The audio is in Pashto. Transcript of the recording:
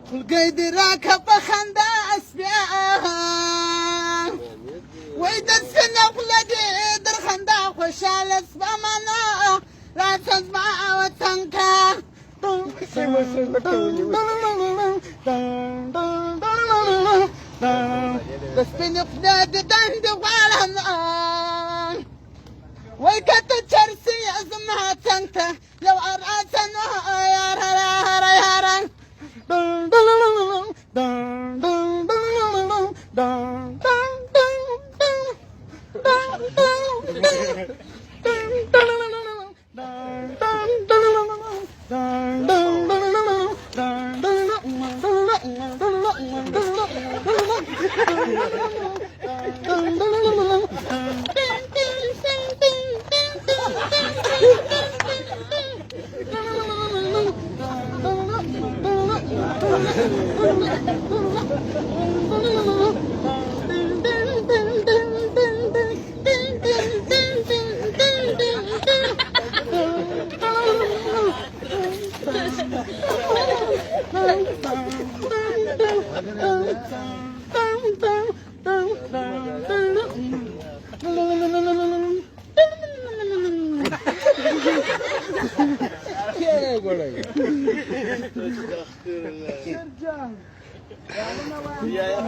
ټولګی دې راکړه په خندا اسبیا وای د سپینه خوله دې در خندا خوشحاله سپمنه راشه زما وطن ته د سپینې خولې دې دندې غواړم وای که ته چرسي زما څنګ ته یو راشه نو یاره یاره یاره Ya, ya,